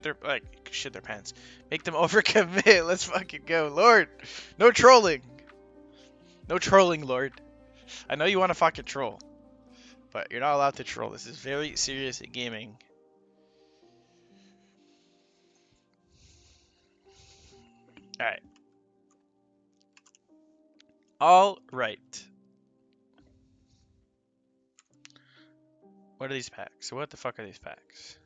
their like shit their pants. Make them overcommit. Let's fucking go, Lord. No trolling. No trolling, Lord. I know you want to fucking troll, but you're not allowed to troll. This is very serious gaming. All right. All right. What are these packs? What the fuck are these packs?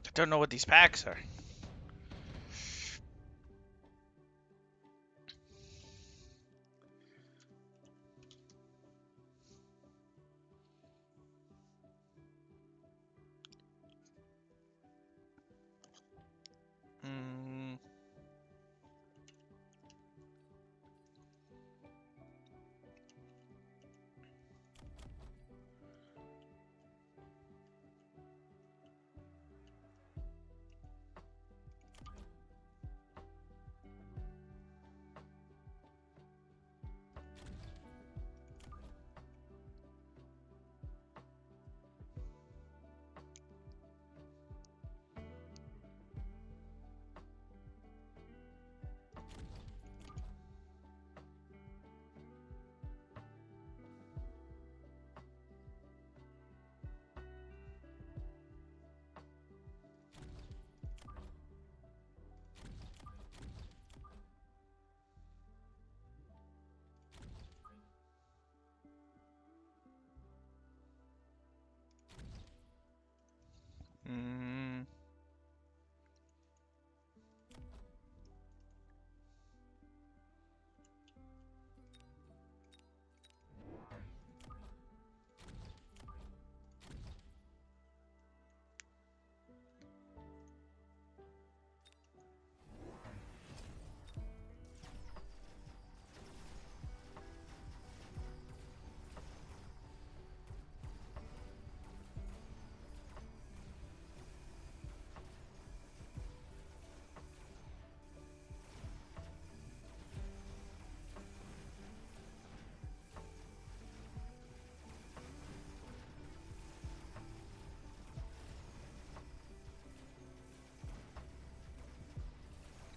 I don't know what these packs are.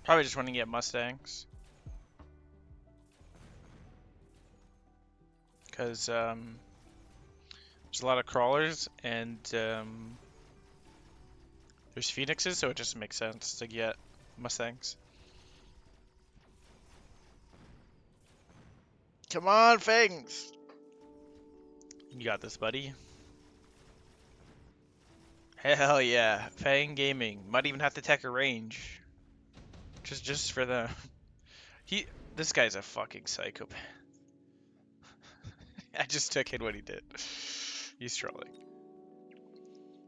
Probably just want to get Mustangs. Because there's a lot of crawlers and there's phoenixes, so it just makes sense to get Mustangs. Come on, Fangs! You got this, buddy. Hell yeah, Fang Gaming. Might even have to take a range. Just for the... This guy's a fucking psychopath. I just took in what he did. He's trolling.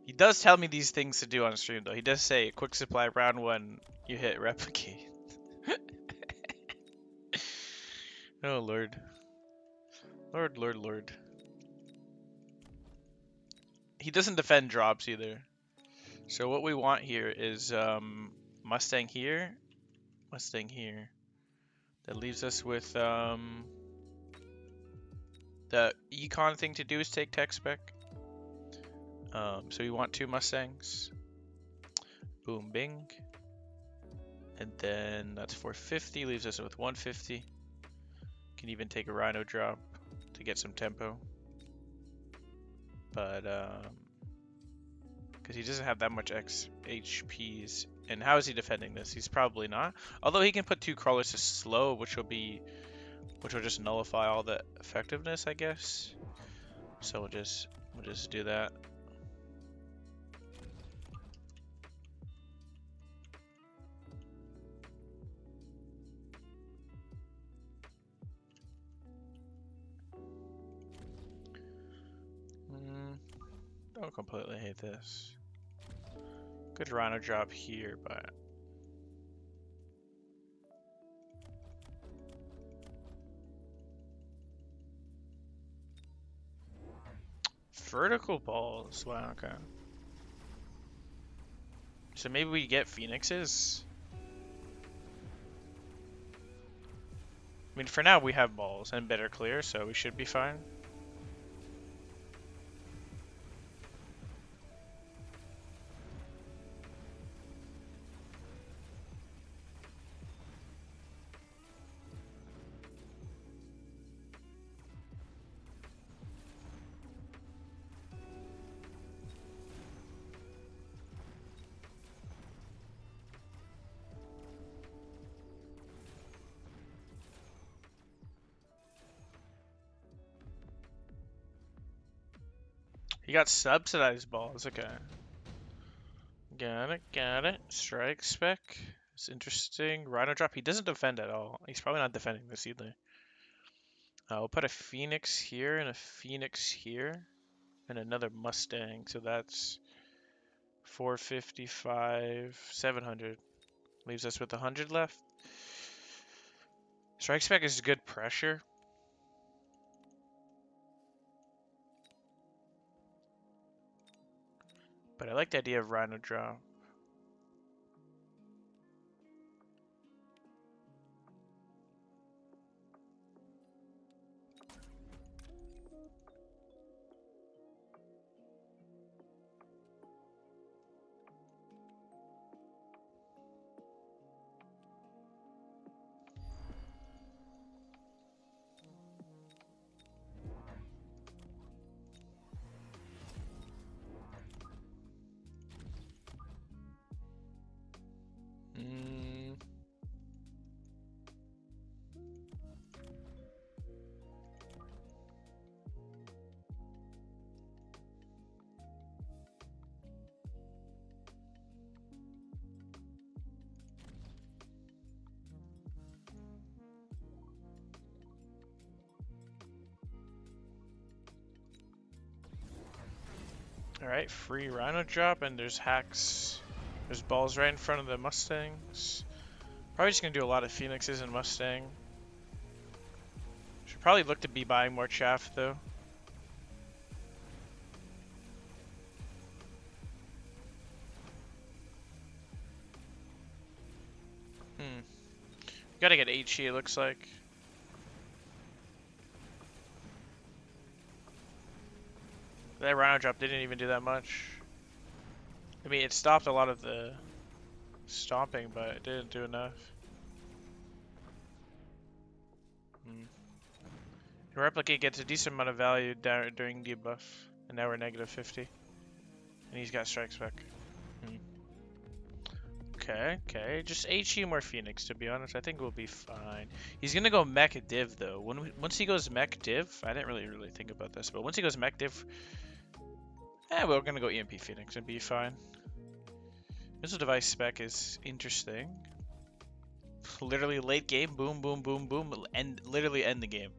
He does tell me these things to do on stream, though. He does say, quick supply round 1, you hit replicate. Oh, Lord. Lord, Lord, Lord. He doesn't defend drops, either. So what we want here is Mustang here. Mustang here. That leaves us with the econ thing to do is take tech spec. So we want 2 Mustangs. Boom, bing. And then that's 450, leaves us with 150. Can even take a Rhino drop to get some tempo. But, because he doesn't have that much HPs. And how is he defending this? He's probably not. Although he can put 2 crawlers to slow, which will just nullify all the effectiveness, I guess. So we'll just do that. Don't completely hate this. Good Rhino drop here, but vertical balls. Wow, okay. So maybe we get phoenixes. I mean, for now we have balls and better clear, so we should be fine. He got subsidized balls, okay. Got it. Strike spec. It's interesting. Rhino drop. He doesn't defend at all. He's probably not defending this either. We'll put a Phoenix here and a Phoenix here. And another Mustang. So that's 455, 700. Leaves us with 100 left. Strike spec is good pressure. But I like the idea of Rhino drop. Alright, free Rhino drop, and there's hacks. There's balls right in front of the Mustangs. Probably just gonna do a lot of Phoenixes and Mustang. Should probably look to be buying more chaff though. Gotta get HE, it looks like. That Rhino drop didn't even do that much. I mean, it stopped a lot of the stomping, but it didn't do enough. Replicate gets a decent amount of value during debuff, and now we're negative 50. And he's got strike spec. Okay. Just HE more Phoenix, to be honest. I think we'll be fine. He's gonna go mech div though. Once he goes mech div, I didn't really think about this, but once he goes mech div, we're gonna go EMP Phoenix and be fine. Missile device spec is interesting. Literally late game, boom, boom, boom, boom, and literally end the game.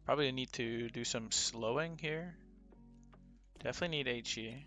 Probably need to do some slowing here. Definitely need HE.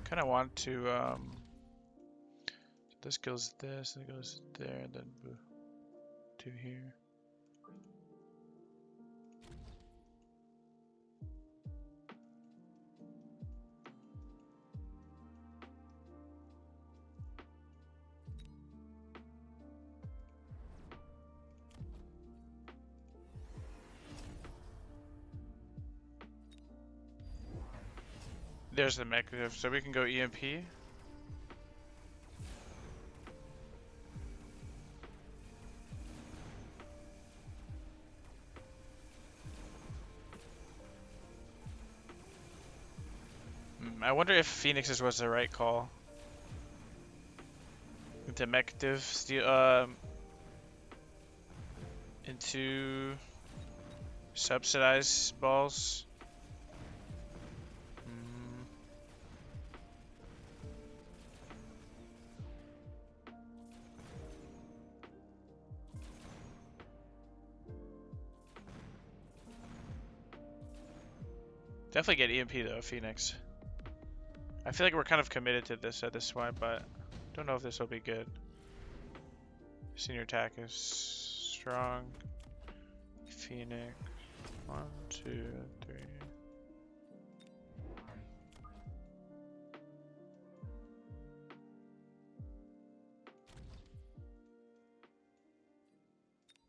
Kind of want to, this goes this, and it goes there, and then to here. There's the mechanism, so we can go EMP. I wonder if Phoenix's was the right call. Into mech div, into subsidized balls. Definitely get EMP though, Phoenix. I feel like we're kind of committed to this at this point, but don't know if this will be good. Senior attack is strong. Phoenix. 1, 2, 3.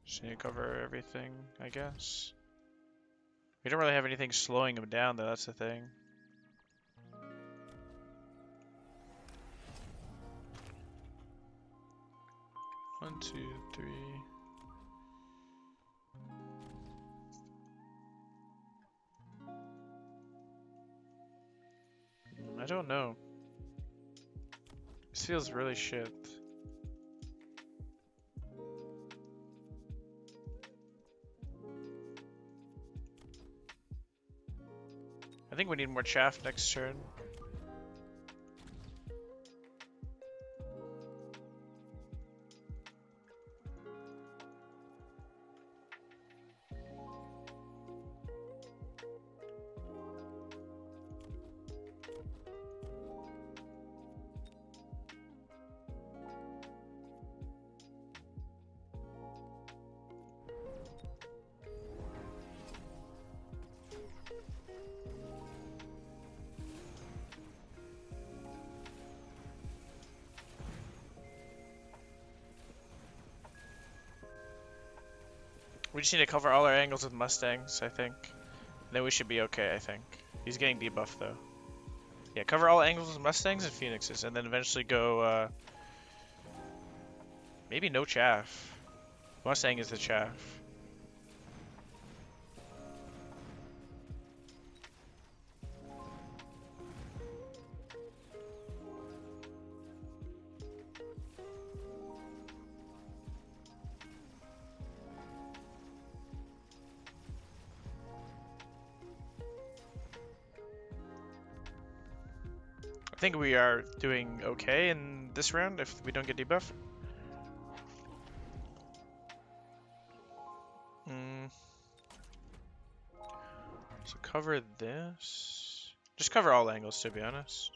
Just need to cover everything, I guess. We don't really have anything slowing him down, though. That's the thing. One, two, three. I don't know. This feels really shit. I think we need more chaff next turn. We just need to cover all our angles with Mustangs, I think. Then we should be okay, I think. He's getting debuffed, though. Yeah, cover all angles with Mustangs and Phoenixes, and then eventually go, maybe no chaff. Mustang is the chaff. I think we are doing okay in this round if we don't get debuffed. So cover this. Just cover all angles, to be honest.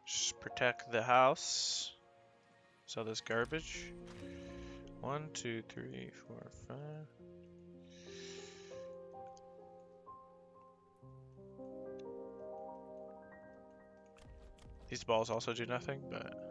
Just protect the house. Sell this garbage. 1, 2, 3, 4, 5. These balls also do nothing, but...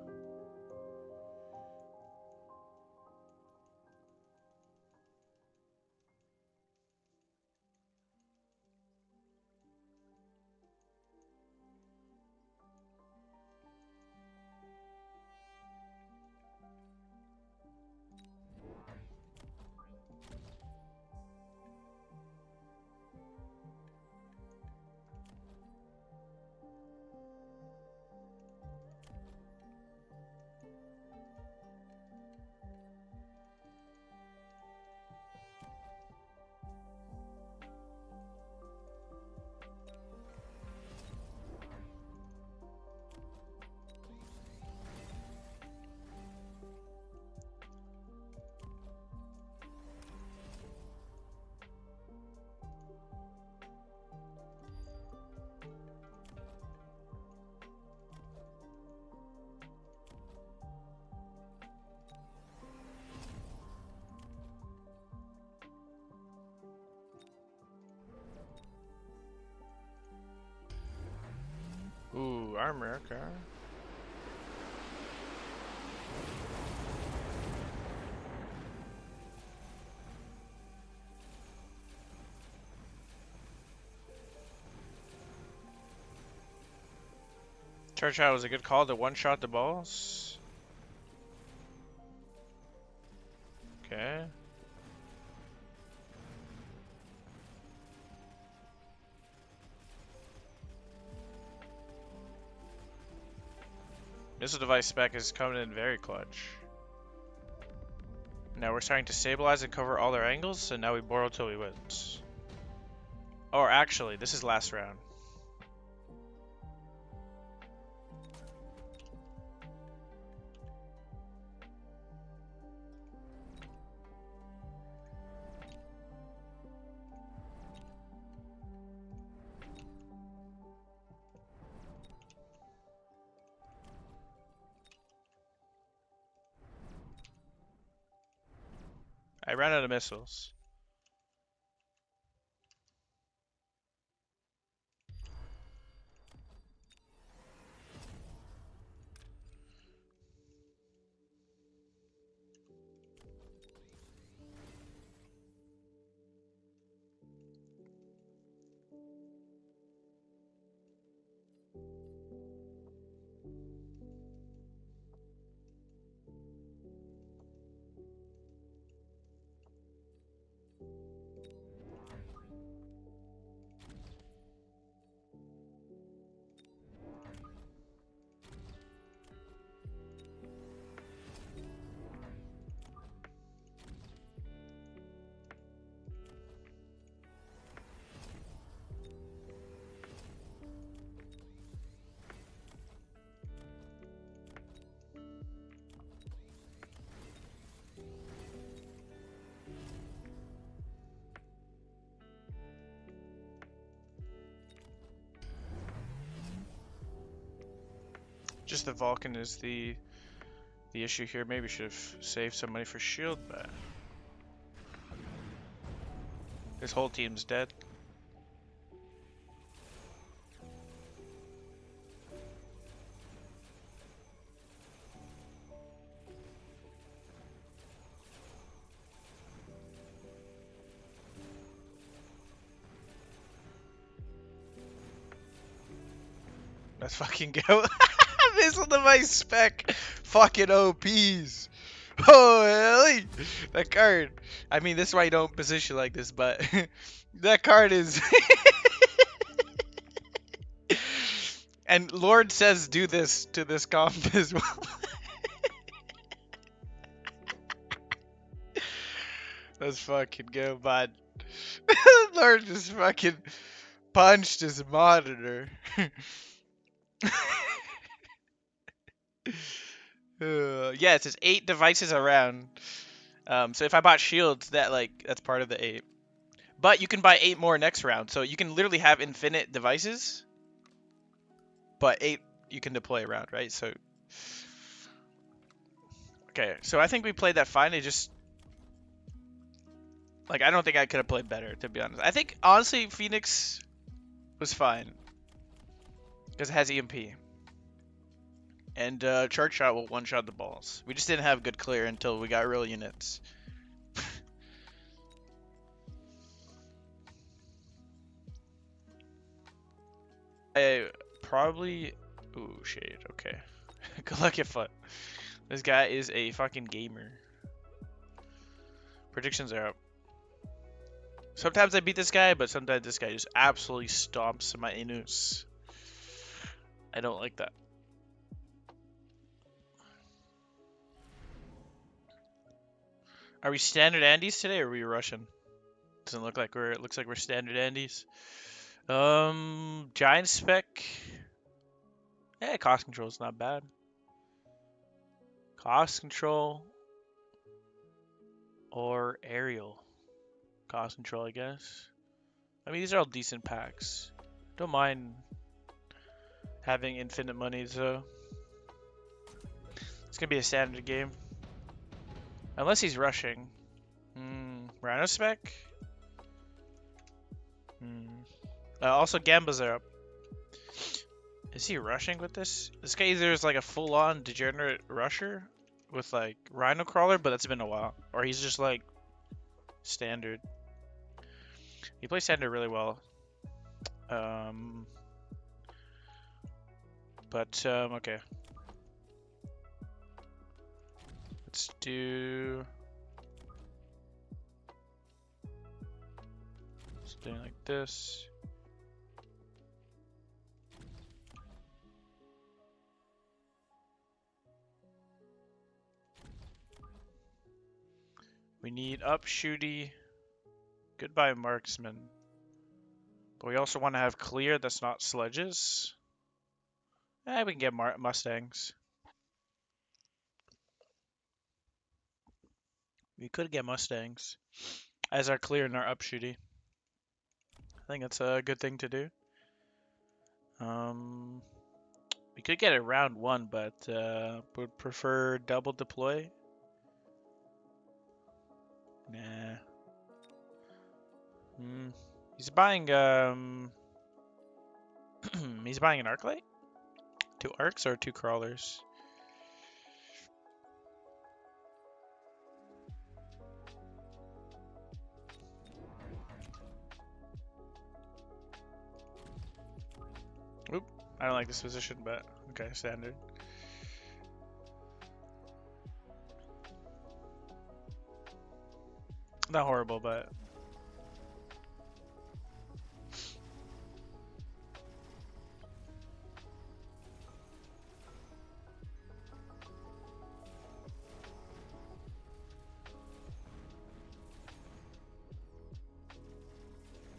Ooh, armor, okay. Charge out was a good call to one-shot the balls. Okay. Missile device spec is coming in very clutch. Now we're starting to stabilize and cover all their angles, and now we borrow till we win. Or actually, this is last round. ran out of missiles. Just the Vulcan is the issue here. Maybe we should have saved some money for shield, but his whole team's dead. Let's fucking go. Missile device spec. Fucking OPs. Holy! That card. I mean, this is why you don't position like this, but that card is. And Lord says do this to this comp as well. Let's fucking go, bud. Lord just fucking punched his monitor. Yeah, it says 8 devices around. So if I bought shields, that's part of the 8. But you can buy 8 more next round, so you can literally have infinite devices. But 8 you can deploy around, right? So okay, so I think we played that fine. It just I don't think I could have played better, to be honest. I think honestly Phoenix was fine because it has EMP. And charge shot will one-shot the balls. We just didn't have good clear until we got real units. I probably... Ooh, shade. Okay. Good luck, your foot. This guy is a fucking gamer. Predictions are up. Sometimes I beat this guy, but sometimes this guy just absolutely stomps my Inus. I don't like that. Are we standard Andes today, or are we Russian? Doesn't look like we're. It looks like we're standard Andes. Giant spec. Yeah, cost control is not bad. Cost control or aerial. Cost control, I guess. I mean, these are all decent packs. Don't mind having infinite money, so it's gonna be a standard game. Unless he's rushing. Rhino spec? Also, Gambas are up. Is he rushing with this? This guy either is like a full-on degenerate rusher with like Rhino Crawler, but that's been a while. Or he's just like standard. He plays standard really well. Okay. Let's do something like this. We need up shooty. Goodbye marksman. But we also want to have clear that's not sledges. We can get Mustangs. We could get Mustangs as our clear and our up shooty. I think that's a good thing to do. We could get it round 1, but would prefer double deploy. Nah. He's buying he's buying an arc light? 2 arcs or 2 crawlers? Oop, I don't like this position, but okay, standard. Not horrible, but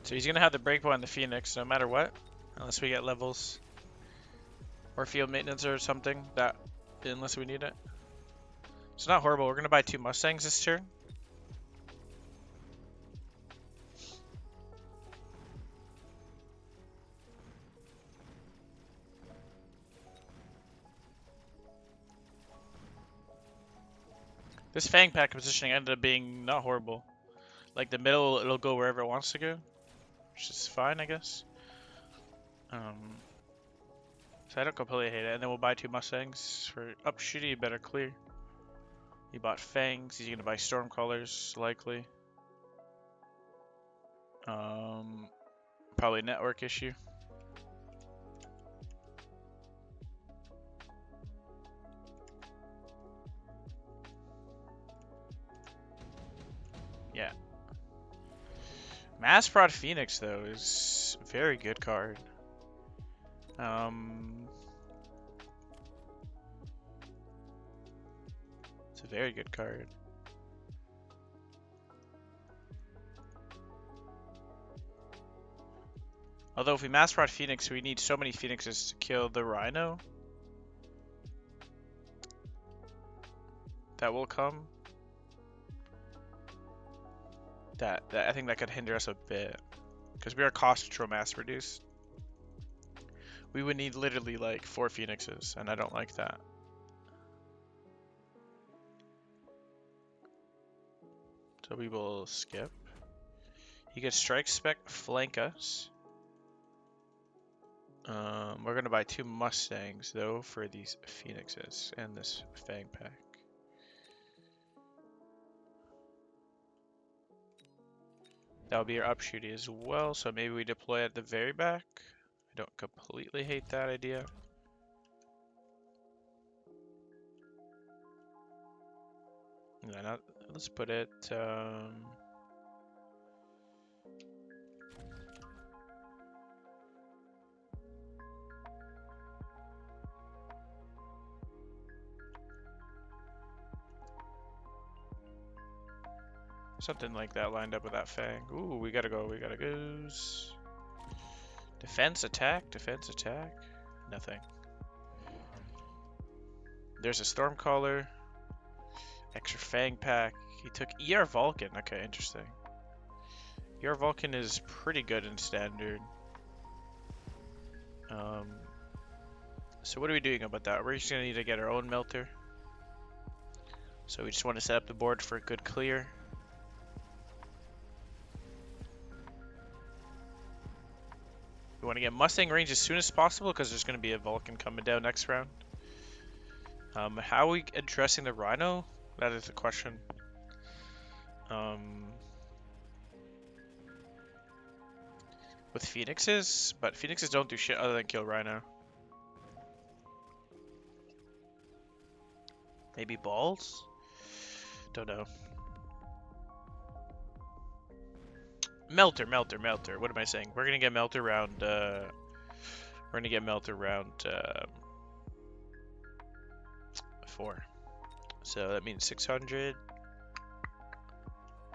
so he's gonna have the breakpoint on the Phoenix no matter what, unless we get levels or field maintenance or something that, unless we need it. It's not horrible. We're gonna buy 2 Mustangs this turn. This Fang pack positioning ended up being not horrible. Like the middle, it'll go wherever it wants to go, which is fine, I guess. So I don't completely hate it. And then we'll buy 2 Mustangs for up shitty, better clear. He bought Fangs. He's gonna buy Stormcallers, likely. Probably network issue. Yeah. Mass Prod Phoenix though is a very good card. It's a very good card. Although if we Mass Prod Phoenix, we need so many Phoenixes to kill the Rhino. That will come. That I think that could hinder us a bit. Because we are cost control mass reduced. We would need literally like 4 Phoenixes, and I don't like that. So we will skip. He could strike spec flank us. We're gonna buy 2 Mustangs though for these Phoenixes and this Fang pack. That'll be our upshooty as well, so maybe we deploy at the very back. I don't completely hate that idea. Yeah, let's put it. Something like that lined up with that Fang. Ooh, we gotta go, we gotta goes. Defense, attack, defense, attack. Nothing. There's a Stormcaller. Extra Fang pack. He took ER Vulcan. Okay, interesting. ER Vulcan is pretty good in standard. So what are we doing about that? We're just gonna need to get our own melter. So we just want to set up the board for a good clear. We want to get Mustang range as soon as possible because there's going to be a Vulcan coming down next round. How are we addressing the Rhino? That is the question. With Phoenixes? But Phoenixes don't do shit other than kill Rhino. Maybe balls? Don't know. Melter. What am I saying? We're gonna get Melter round. We're gonna get Melter round 4. So that means 600.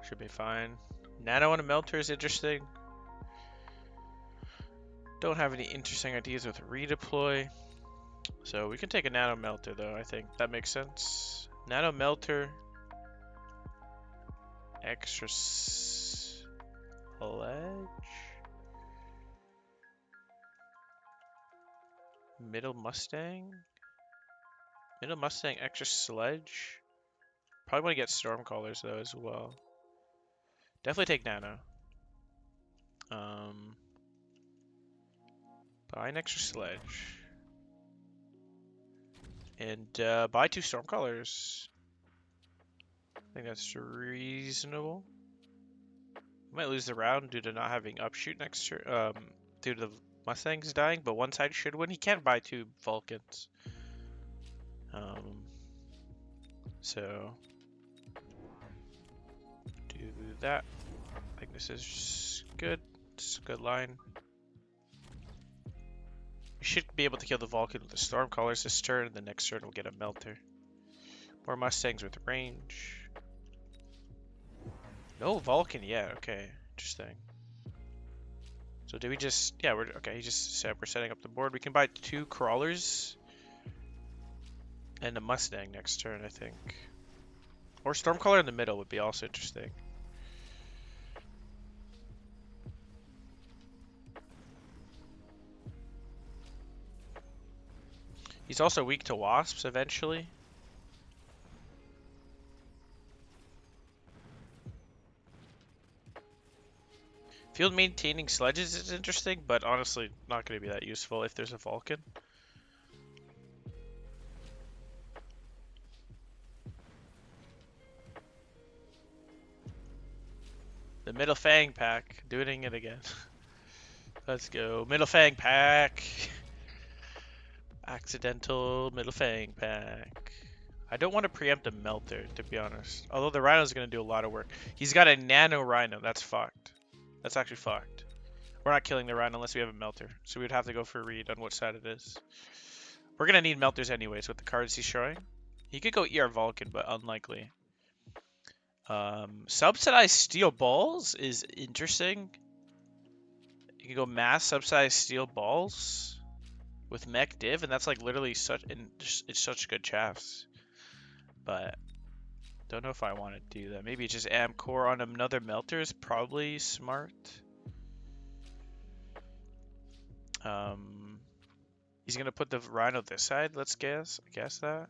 Should be fine. Nano on a Melter is interesting. Don't have any interesting ideas with redeploy. So we can take a Nano Melter though. I think that makes sense. Nano Melter. Extra Sledge. Middle Mustang. Middle Mustang, extra Sledge. Probably want to get Stormcallers though as well. Definitely take nano. Buy an extra sledge. And buy 2 Stormcallers. I think that's reasonable. We might lose the round due to not having upshoot next turn, due to the Mustangs dying, but one side should win. He can't buy 2 Vulcans. So do that. I think this is good. It's a good line. We should be able to kill the Vulcan with the Stormcallers this turn, and the next turn we'll get a Melter. More Mustangs with range. No Vulcan yet. Okay, interesting. So do we just... Yeah, we're... Okay, he just said we're setting up the board. We can buy 2 Crawlers and a Mustang next turn, I think. Or Stormcaller in the middle would be also interesting. He's also weak to Wasps eventually. Field maintaining sledges is interesting, but honestly not going to be that useful if there's a Vulcan. The Middle Fang pack, doing it again. Let's go. Middle Fang pack. Accidental Middle Fang pack. I don't want to preempt a Melter, to be honest. Although the Rhino's going to do a lot of work. He's got a Nano Rhino. That's fucked. That's actually fucked. We're not killing the Rhino unless we have a Melter. So we'd have to go for a read on what side it is. We're going to need Melters anyways with the cards he's showing. He could go ER Vulcan, but unlikely. Subsidized Steel Balls is interesting. You can go mass subsidized Steel Balls with Mech Div, and that's like literally such, it's such good chaffs. But don't know if I want to do that. Maybe just Am Core on another Melter is probably smart. He's gonna put the Rhino this side. Let's guess. I guess that.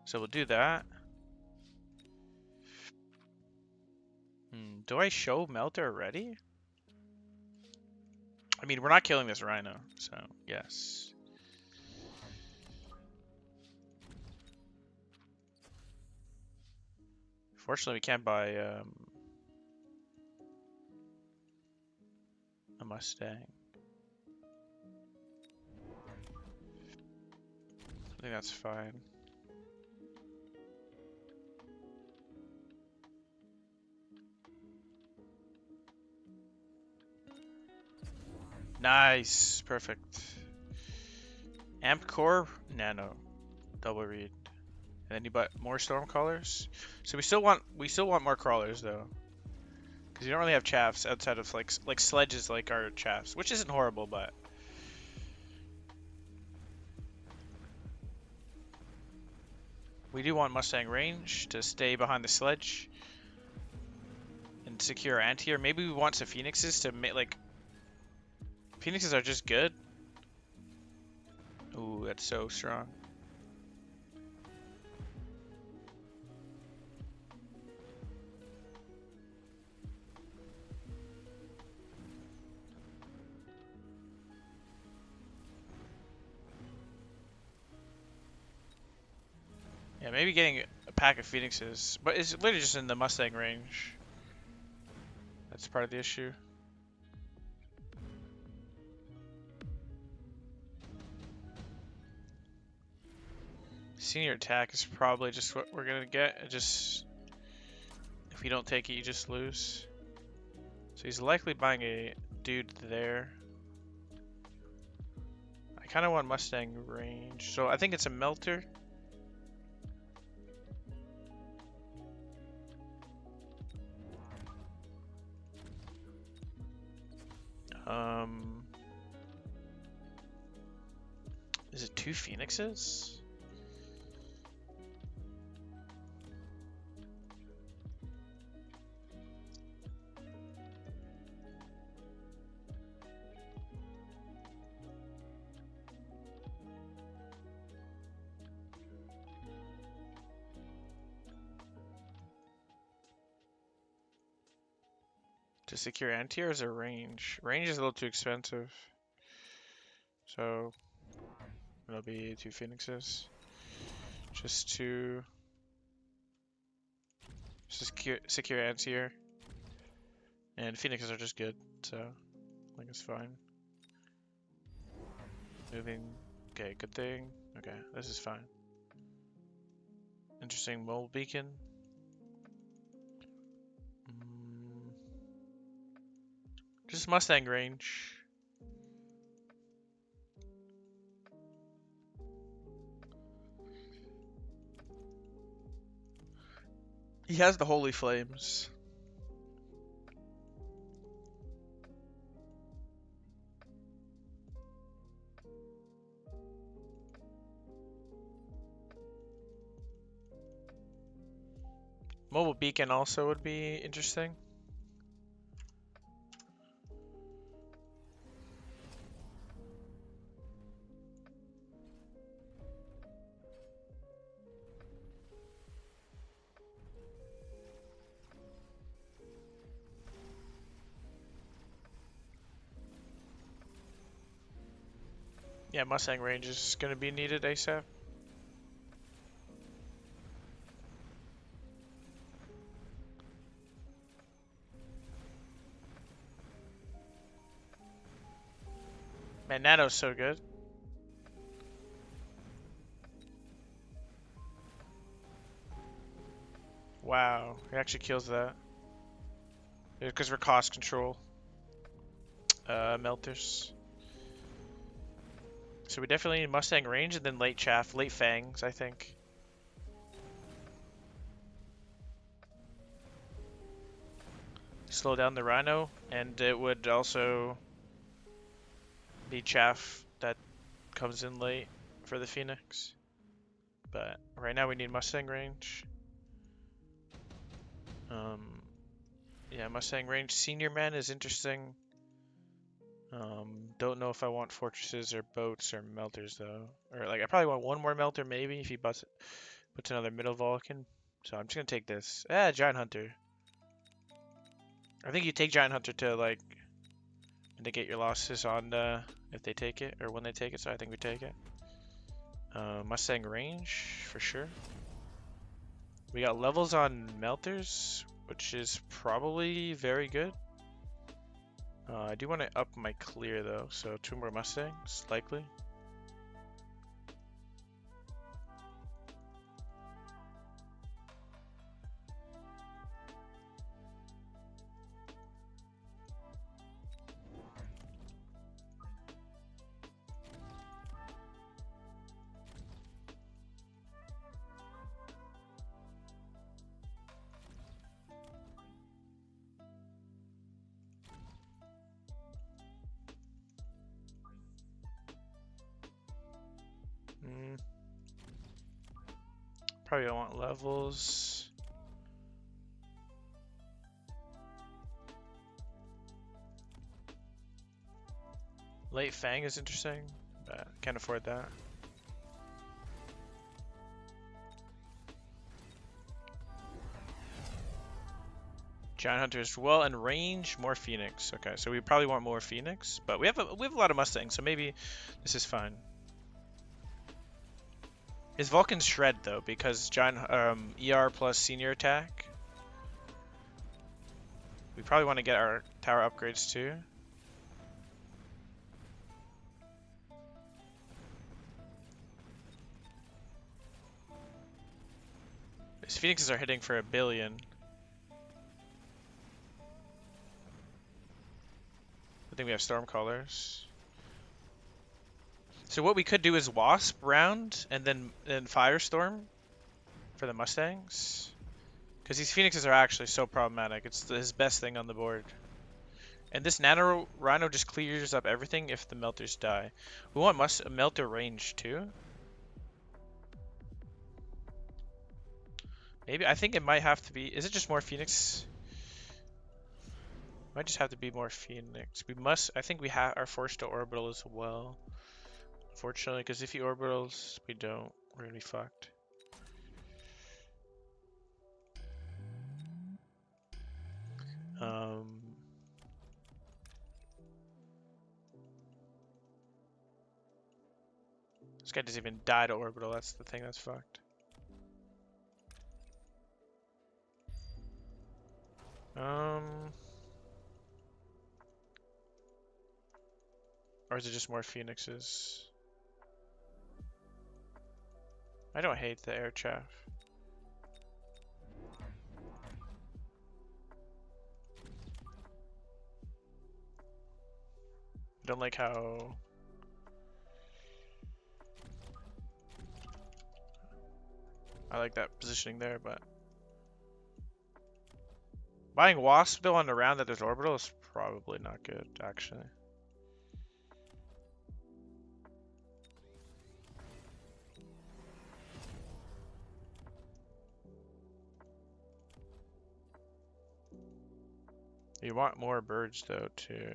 So we'll do that. Do I show Melter already? I mean, we're not killing this Rhino, so yes. Fortunately, we can't buy a Mustang. I think that's fine. Nice, perfect. Amp Core, Nano, double read, and then you bought more Stormcallers. So we still want more Crawlers though, because you don't really have chaffs outside of like sledges like our chaffs, which isn't horrible, but we do want Mustang range to stay behind the sledge and secure anti-air. Maybe we want some Phoenixes to make like. Phoenixes are just good. Ooh, that's so strong. Yeah, maybe getting a pack of Phoenixes, but it's literally just in the Mustang range. That's part of the issue. Senior attack is probably just what we're gonna get. It just, if you don't take it, you just lose. So he's likely buying a dude there. I kind of want Mustang range, so I think it's a Melter. Is it 2 Phoenixes? To secure anti-air is a range. Range is a little too expensive. So it'll be 2 phoenixes. Just to secure anti-air. And phoenixes are just good, so I think it's fine. Moving. Okay, good thing. Okay, this is fine. Interesting mole beacon. Just Mustang range. He has the Holy Flames. Mobile beacon also would be interesting. Yeah, Mustang range is going to be needed ASAP. Man, Nano's so good. Wow, he actually kills that. Because we're cost control. Melters. So we definitely need Mustang range and then late chaff, late fangs, I think. Slow down the Rhino, and it would also be chaff that comes in late for the Phoenix. But right now we need Mustang range. Yeah, Mustang range. Senior Man is interesting. Don't know if I want fortresses or boats or melters though. Or like I probably want one more melter maybe if he puts another middle Vulcan. So I'm just gonna take this. Giant Hunter. I think you take Giant Hunter to like mitigate your losses on if they take it or when they take it. So I think we take it. Mustang range for sure. We got levels on melters, which is probably very good. I do want to up my clear though, so 2 more Mustangs, likely. Probably don't want levels. Late Fang is interesting, but can't afford that. Giant Hunter as well, and range, more Phoenix. Okay, so we probably want more Phoenix, but we have a lot of Mustangs, so maybe this is fine. His Vulcan's shred though, because giant ER plus senior attack. We probably want to get our tower upgrades too. His Phoenixes are hitting for 1 billion. I think we have Stormcallers. So what we could do is Wasp round and then Firestorm for the Mustangs. Because these Phoenixes are actually so problematic. It's his best thing on the board. And this Nano Rhino just clears up everything if the Melters die. We want Melter range too. Maybe, I think it might have to be, is it just more Phoenix? Might just have to be more Phoenix. We must, I think we are forced to orbital as well. Unfortunately, because if he orbitals, we don't. We're gonna be fucked. guy doesn't even die to orbital. That's the thing that's fucked. Or is it just more phoenixes? I don't hate the air chaff. I don't like how... I like that positioning there, but... Buying Wasp though on the round that there's orbital is probably not good, actually. You want more birds though too.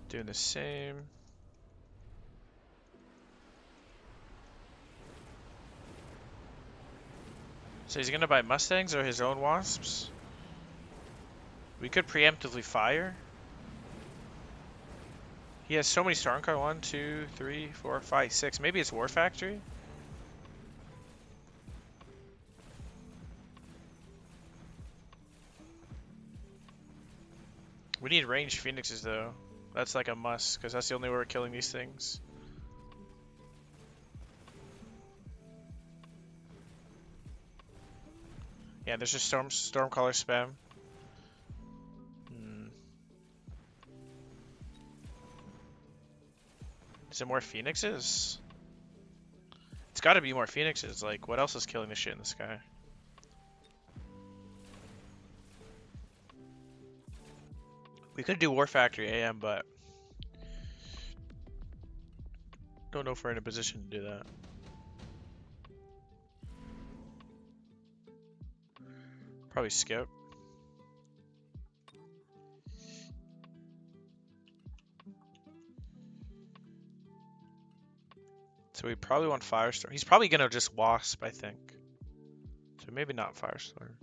Doing the same. So he's gonna buy Mustangs or his own Wasps? We could preemptively fire. He has so many Stormcar. 1, 2, 3, 4, 5, 6. Maybe it's War Factory? We need ranged Phoenixes though. That's like a must, because that's the only way we're killing these things. Yeah, there's just Stormcaller spam. Is it more Phoenixes? It's gotta be more Phoenixes. Like, what else is killing the shit in the sky? We could do War Factory AM, but don't know if we're in a position to do that. Probably skip. So we probably want Firestorm. He's probably gonna just Wasp, I think. So maybe not Firestorm.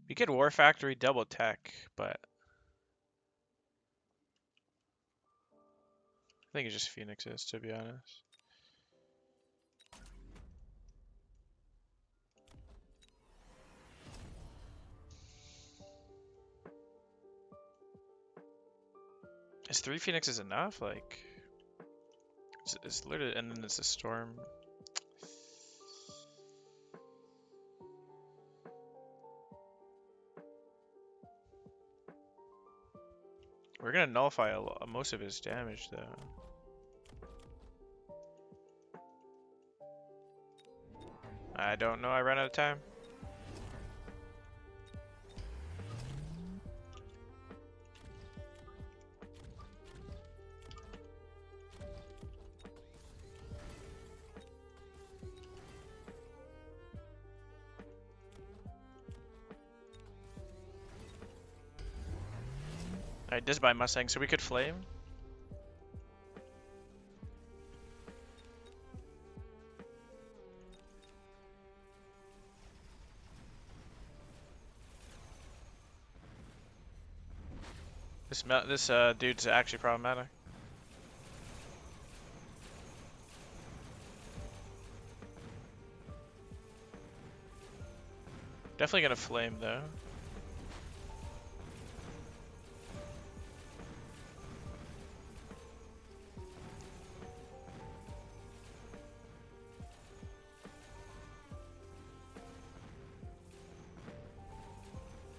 We could War Factory double tech, but I think it's just Phoenixes, to be honest. Is 3 Phoenixes enough? Like, it's literally, and then it's a Storm. We're gonna nullify most of his damage, though. I don't know. I ran out of time. I just buy Mustang, so we could flame. This dude's actually problematic. Definitely gonna flame though.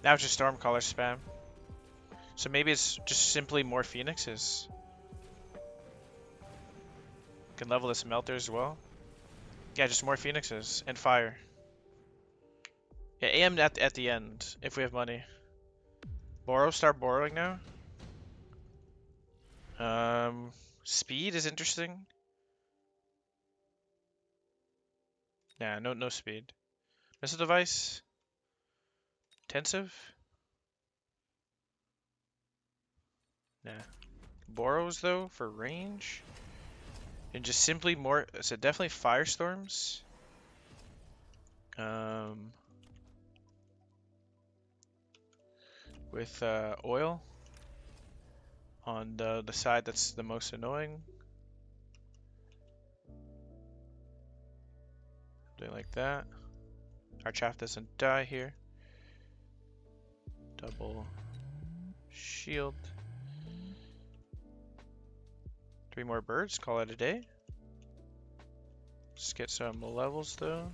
Now it's just Stormcaller spam. So maybe it's just simply more Phoenixes. Can level this Melter as well. Yeah, just more Phoenixes and fire. Yeah, AM at the end if we have money. Start borrowing now. Speed is interesting. Yeah, no speed. Missile device. Intensive. Yeah. Borrows though for range. And just simply more, so definitely firestorms. With oil on the side that's the most annoying. Something like that. Our chaff doesn't die here. Double shield. 3 more birds, call it a day. Just get some levels though.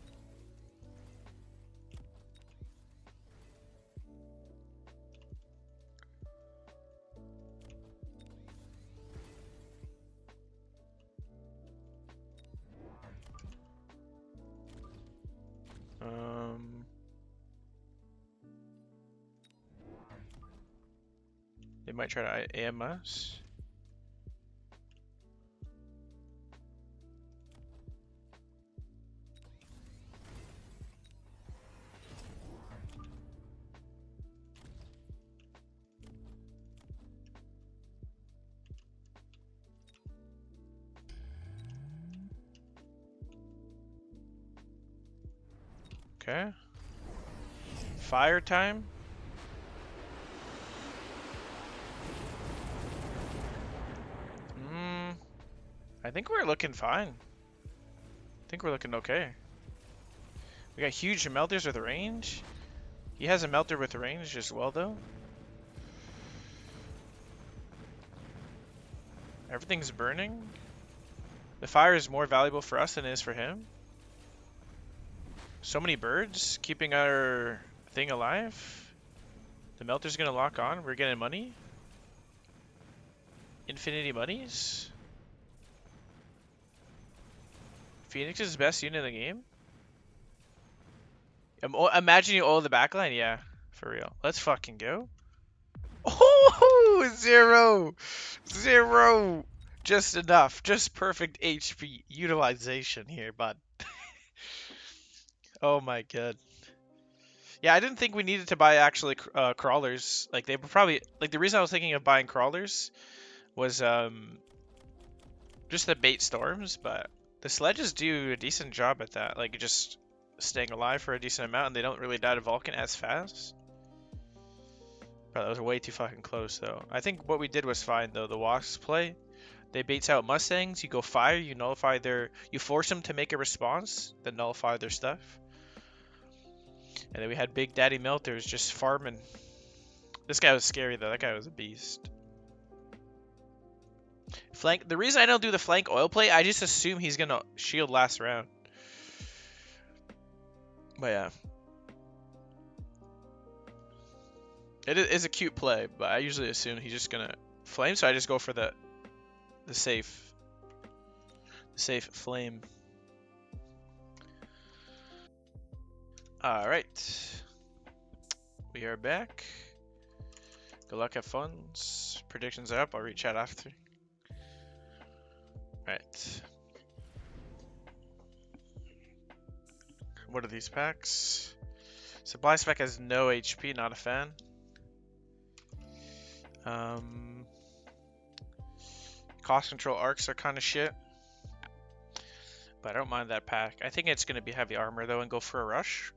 They might try to AM us. Okay. Fire time. I think we're looking fine. I think we're looking okay. We got huge melters with range. He has a melter with range as well though. Everything's burning. The fire is more valuable for us than it is for him. So many birds keeping our thing alive. The melter's gonna lock on. We're getting money. Infinity monies. Phoenix's best unit in the game. Imagine you owe the backline. Yeah, for real. Let's fucking go. Oh, 0. 0. Just enough. Just perfect HP utilization here, bud. Oh my god. Yeah, I didn't think we needed to buy actually crawlers. Like they were probably like the reason I was thinking of buying crawlers was just the bait storms, but the sledges do a decent job at that. Like just staying alive for a decent amount, and they don't really die to Vulcan as fast. But that was way too fucking close, though. I think what we did was fine, though. The Wasps play, they baits out Mustangs. You go fire, you nullify their, you force them to make a response, then nullify their stuff. And then we had Big Daddy Melters just farming. This guy was scary, though. That guy was a beast. Flank. The reason I don't do the flank oil play, I just assume he's gonna shield last round. But yeah. It is a cute play, but I usually assume he's just gonna flame, so I just go for the safe flame. All right, we are back. Good luck, have funds. Predictions are up. I'll read chat after. All right. What are these packs? Supply spec has no HP. Not a fan. Cost control arcs are kind of shit, but I don't mind that pack. I think it's going to be heavy armor though and go for a rush.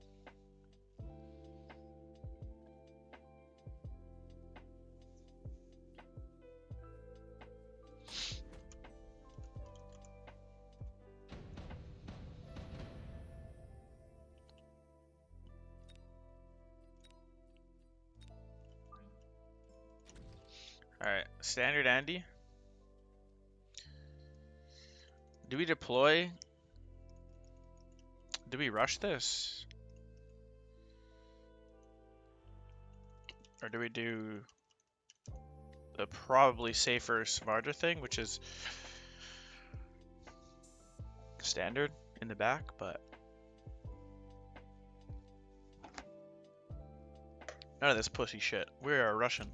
Alright, standard Andy. Do we deploy? Do we rush this? Or do we do the probably safer, smarter thing, which is standard in the back, but None of this pussy shit. We are Russian.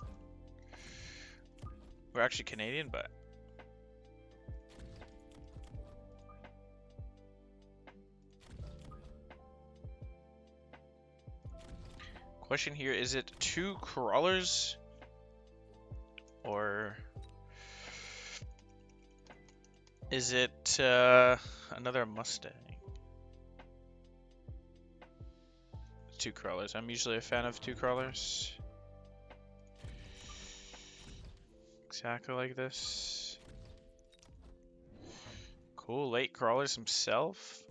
We're actually Canadian, but... Question here, is it 2 crawlers? Or... is it another Mustang? 2 crawlers. I'm usually a fan of 2 crawlers. Exactly like this. Cool, late crawlers himself.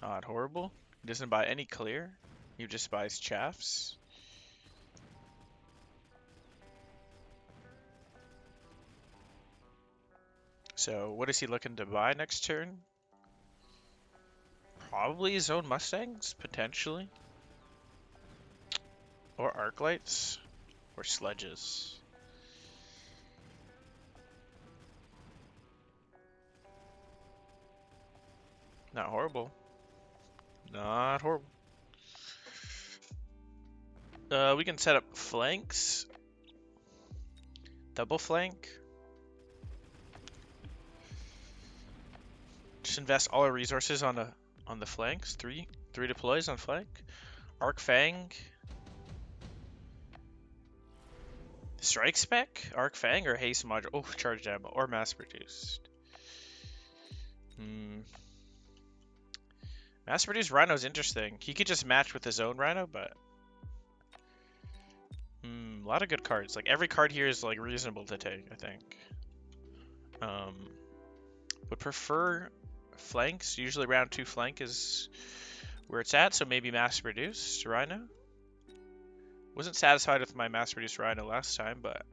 Not horrible. He doesn't buy any clear. He just buys chaffs. So what is he looking to buy next turn? Probably his own Mustangs, potentially. Or arc lights. Or sledges. Not horrible. Not horrible. We can set up flanks. Double flank. Just invest all our resources on the flanks. Three deploys on flank. Arc Fang. Strike spec? Arc Fang or haste module? Oh, charged ammo or mass produced. Mass produced Rhino is interesting. He could just match with his own Rhino, but a lot of good cards. Like every card here is like reasonable to take, I think. Would prefer flanks. Usually round 2 flank is where it's at, so maybe mass produced Rhino. Wasn't satisfied with my mass produced Rhino last time, but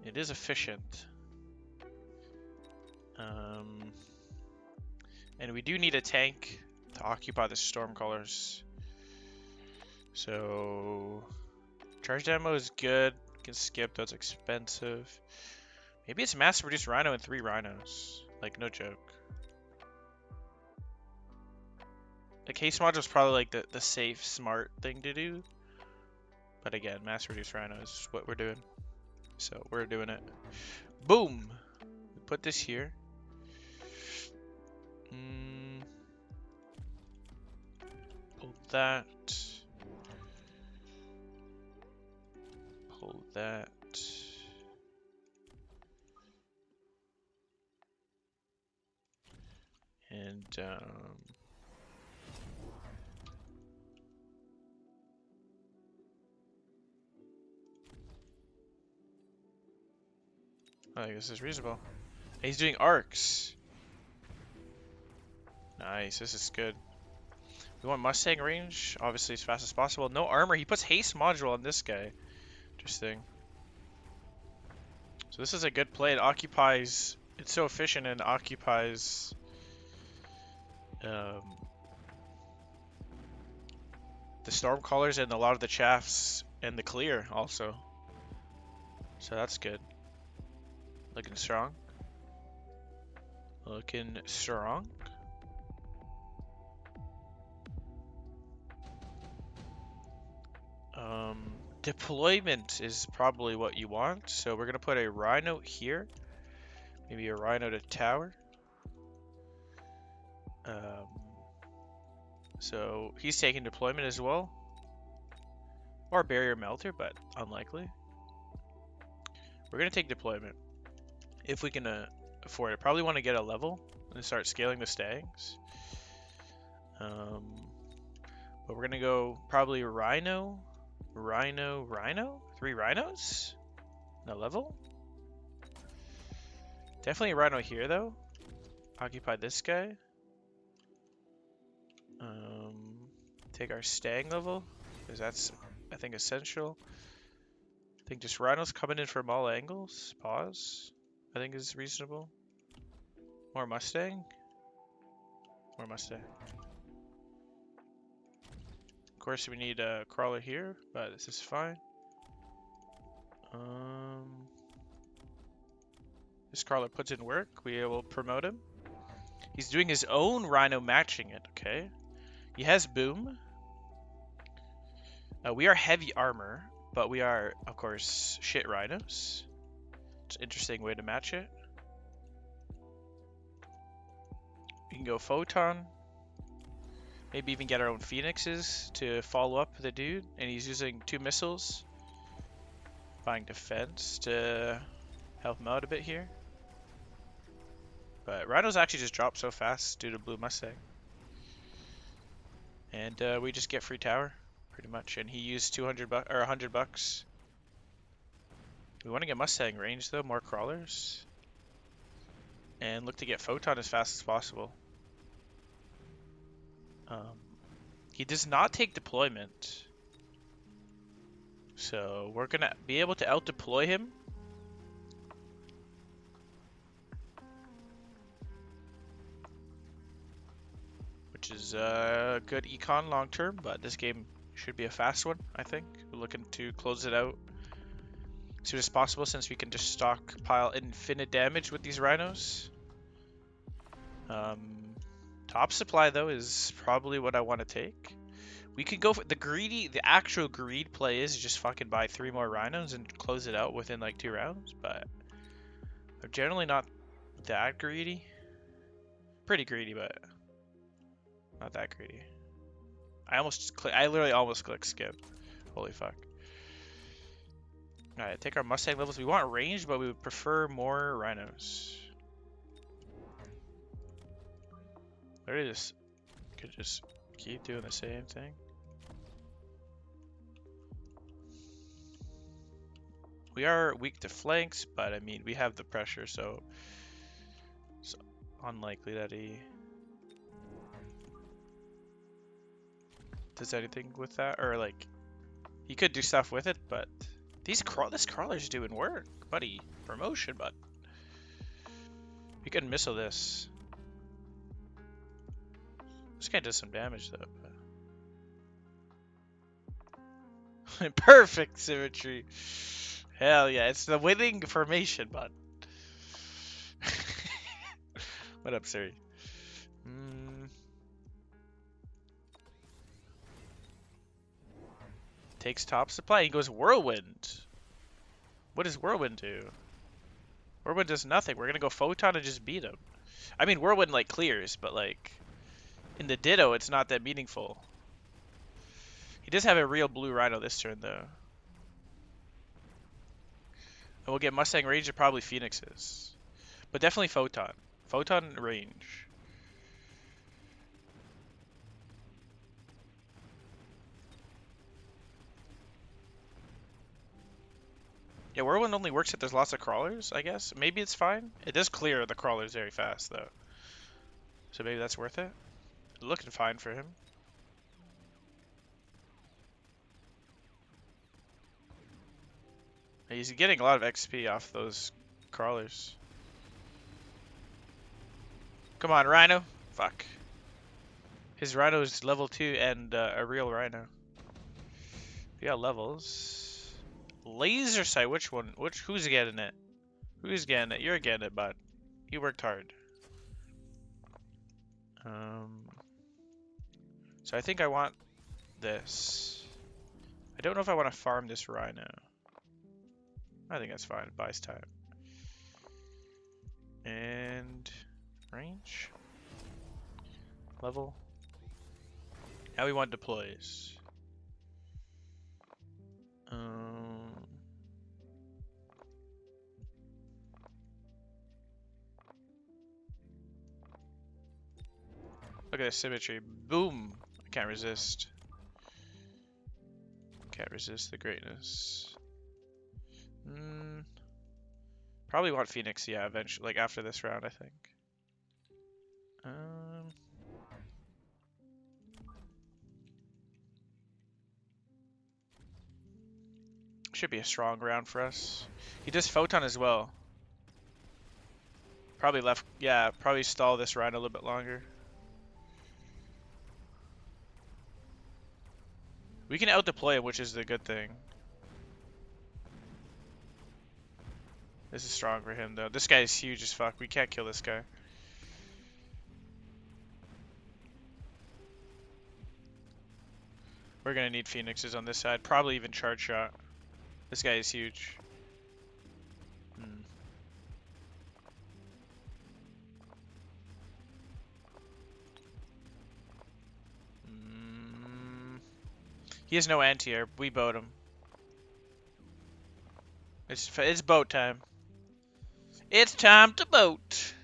it is efficient. And we do need a tank to occupy the Stormcallers. So charged ammo is good. Can skip, that's expensive. Maybe it's mass produced Rhino and 3 Rhinos. Like, no joke. The case module is probably like the safe, smart thing to do. But again, mass produced Rhino is what we're doing. So we're doing it. Boom! We put this here. Pull that. Pull that. And I guess this is reasonable. He's doing arcs. Nice, this is good. We want Mustang range, obviously as fast as possible. No armor, he puts haste module on this guy. Interesting. So this is a good play. It occupies, it's so efficient and occupies the Stormcallers and a lot of the chaffs and the clear also. So that's good. Looking strong. Looking strong. Deployment is probably what you want. So we're going to put a Rhino here. Maybe a Rhino to tower. So he's taking deployment as well. Or barrier melter, but unlikely. We're going to take deployment. If we can afford it. Probably want to get a level and start scaling the stags. But we're going to go probably Rhino. Rhino? 3 Rhinos? No level? Definitely a Rhino here though. Occupy this guy. Take our stag level, because that's, I think, essential. I think just Rhinos coming in from all angles. Pause. I think is reasonable. More Mustang. More Mustang. Of course, we need a crawler here, but this is fine. This crawler puts in work. We will promote him. He's doing his own rhino, matching it. Okay. He has boom. We are heavy armor, but we are, of course, shit rhinos. It's an interesting way to match it. We can go photon. Maybe even get our own phoenixes to follow up the dude. And he's using 2 missiles. Buying defense to help him out a bit here. But rhinos actually just drop so fast due to Blue Mustang. And we just get free tower, pretty much. And he used 200 bucks or 100 bucks. We want to get Mustang range though, more crawlers. And look to get photon as fast as possible. He does not take deployment. So we're gonna be able to out deploy him. Which is good econ long term, but this game should be a fast one, I think. We're looking to close it out as soon as possible since we can just stockpile infinite damage with these rhinos. Top supply though is probably what I want to take. We could go for the actual greed play is just fucking buy 3 more rhinos and close it out within like 2 rounds, but I'm generally not that greedy. Pretty greedy, but not that greedy. I literally almost clicked skip. Holy fuck. Alright, take our Mustang levels. We want range, but we would prefer more rhinos. Literally just could just keep doing the same thing. We are weak to flanks, but I mean we have the pressure, so it's unlikely that he does anything with that, or like he could do stuff with it, but this crawler's doing work, buddy. Promotion, but we could missile this. This guy does some damage though. But... Perfect symmetry. Hell yeah, it's the winning formation, bud. What up, Siri? Takes top supply. He goes whirlwind. What does whirlwind do? Whirlwind does nothing. We're gonna go photon and just beat him. I mean, whirlwind like clears, but like in the Ditto, it's not that meaningful. He does have a real blue rhino this turn though. And we'll get Mustang range or probably Phoenixes. But definitely Photon. Photon range. Yeah, whirlwind only works if there's lots of crawlers, I guess. Maybe it's fine. It does clear the crawlers very fast though. So maybe that's worth it. Looking fine for him. He's getting a lot of XP off those crawlers. Come on, Rhino. Fuck. His Rhino is level 2 and a real Rhino. We got levels. Laser sight. Which one? Who's getting it? Who's getting it? You're getting it, bud. You worked hard. So I think I want this. I don't know if I want to farm this Rhino. I think that's fine. It buys time. And range. Level. Now we want deploys. Look at the symmetry. Boom! I can't resist. Can't resist the greatness. Probably want Phoenix, yeah, eventually, like after this round, I think. Should be a strong round for us. He does Photon as well. Probably left, yeah, probably stall this round a little bit longer. We can out-deploy him, which is the good thing. This is strong for him, though. This guy is huge as fuck. We can't kill this guy. We're gonna need Phoenixes on this side. Probably even charge shot. This guy is huge. He has no anti-air. We boat him. It's boat time. It's time to boat.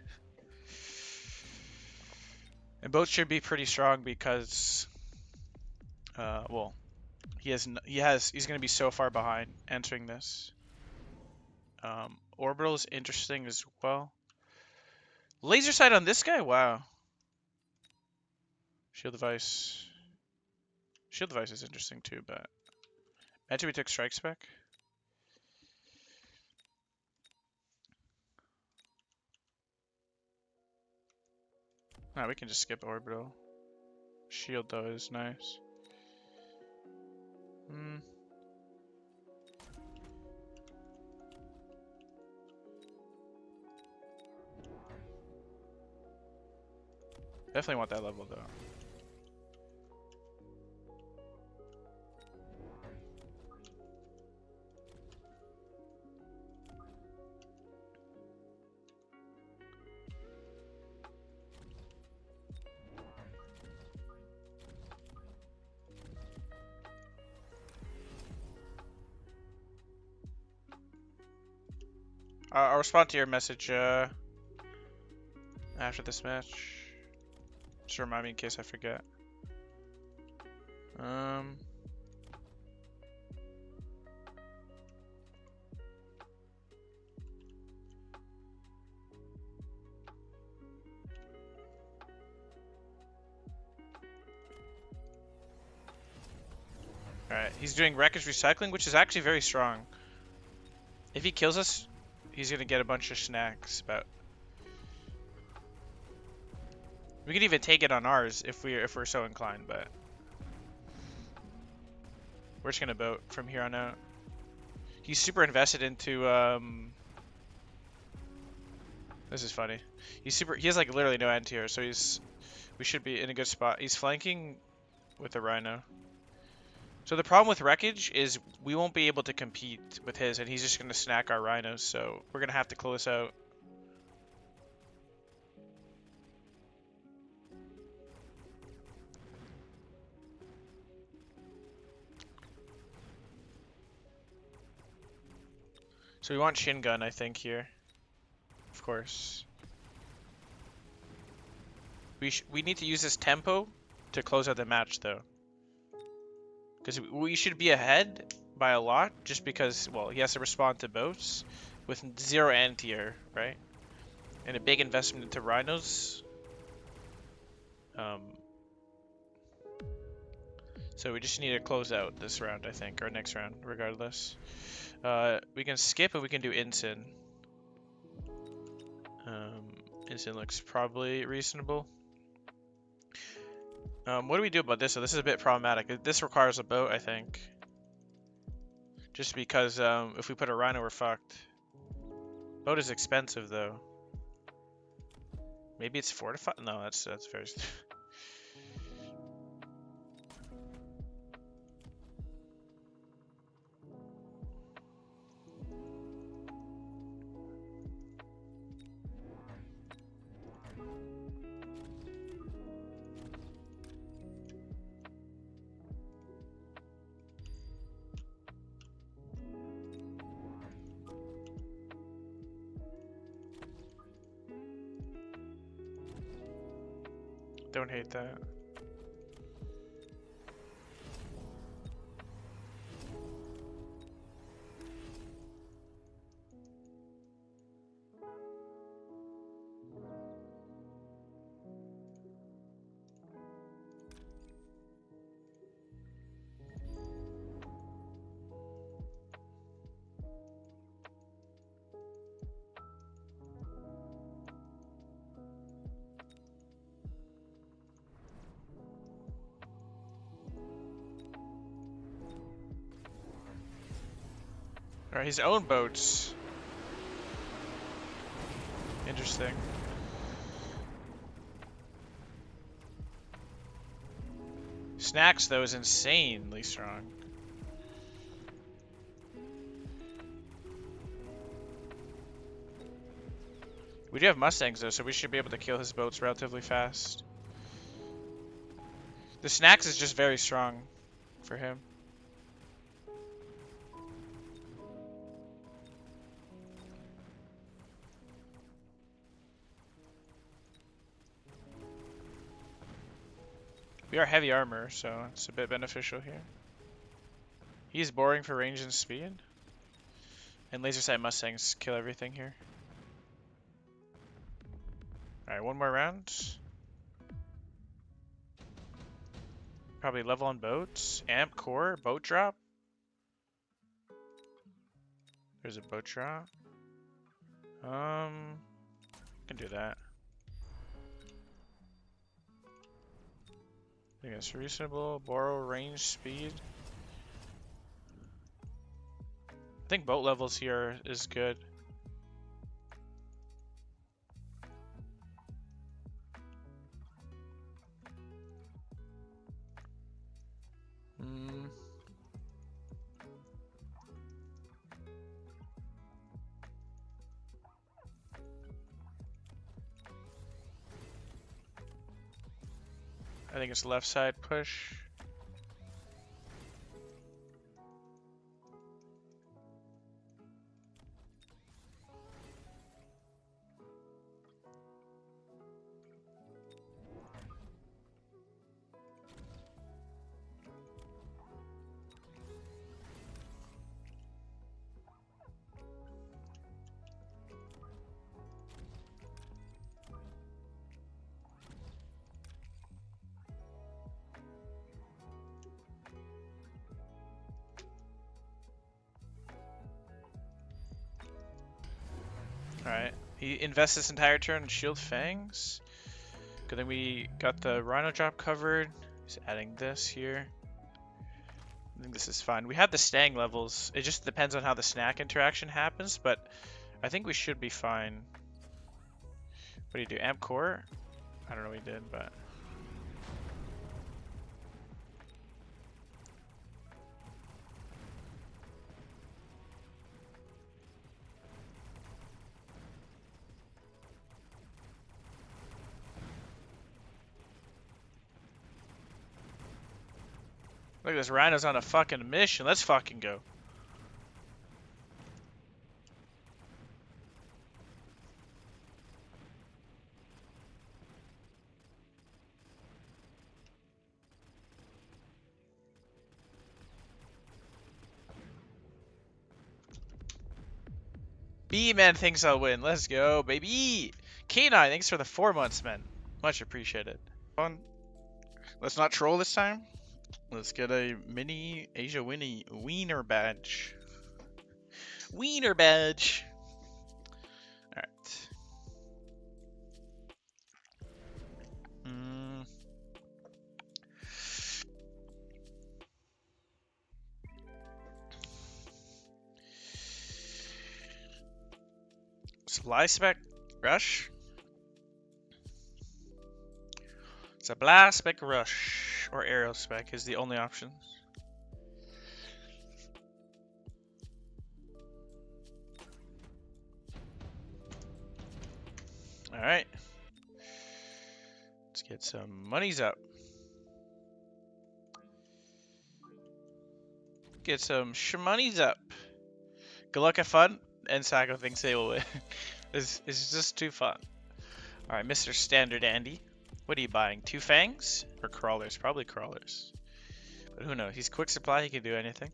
And boats should be pretty strong because, well, he's gonna be so far behind entering this. Orbital is interesting as well. Laser sight on this guy? Wow. Shield device. Shield device is interesting too, but imagine we took strike spec. Nah, we can just skip orbital. Shield though is nice. Definitely want that level though. I'll respond to your message after this match. Just remind me in case I forget. Alright, he's doing wreckage recycling, which is actually very strong. If he kills us, he's gonna get a bunch of snacks, but we could even take it on ours if we're so inclined, but we're just gonna boat from here on out. He's super invested into this is funny. He has like literally no anti-air, so we should be in a good spot. He's flanking with the Rhino. So the problem with wreckage is we won't be able to compete with his, and he's just gonna snack our Rhinos, so we're gonna have to close out. So we want Shin Gun, I think, here. Of course. We need to use this tempo to close out the match, though. Because we should be ahead by a lot, just because, well, he has to respond to boats with 0 anti-air, right? And a big investment into Rhinos. So we just need to close out this round, I think, or next round, regardless. We can skip, and we can do Ensign. Ensign looks probably reasonable. What do we do about this? So this is a bit problematic. This requires a boat, I think. Just because if we put a Rhino, we're fucked. Boat is expensive, though. Maybe it's fortified? No, that's very... Don't hate that. Alright, his own boats. dangerous thing. Snacks, though, is insanely strong. We do have Mustangs, though, so we should be able to kill his boats relatively fast. The Snacks is just very strong for him. We are heavy armor, so it's a bit beneficial here. He's boring for range and speed. And laser sight Mustangs kill everything here. Alright, one more round. Probably level on boats. Amp core, boat drop. There's a boat drop. Can do that. I think it's reasonable. Borrow range speed. I think boat levels here is good. I think it's left side push. Alright, he invests this entire turn in Shield Fangs. Good thing we got the Rhino drop covered. He's adding this here. I think this is fine. We have the Stang levels. It just depends on how the snack interaction happens, but I think we should be fine. What do you do? Amp core? I don't know what he did, but... Look, this Rhino's on a fucking mission. Let's fucking go. B-Man thinks I'll win. Let's go, baby. K9, thanks for the 4 months, man. Much appreciated. Let's not troll this time. Let's get a mini Asia Winnie Wiener badge. Wiener badge. Alright. Supply spec rush. Supply spec rush or aerial spec is the only options. All right, let's get some monies up. Get some shmonies up. Good luck, have fun, and Sacco thinks they will win. It's just too fun. All right, Mr. Standard Andy. What are you buying? 2 fangs or crawlers? Probably crawlers. But who knows? He's quick supply. He can do anything.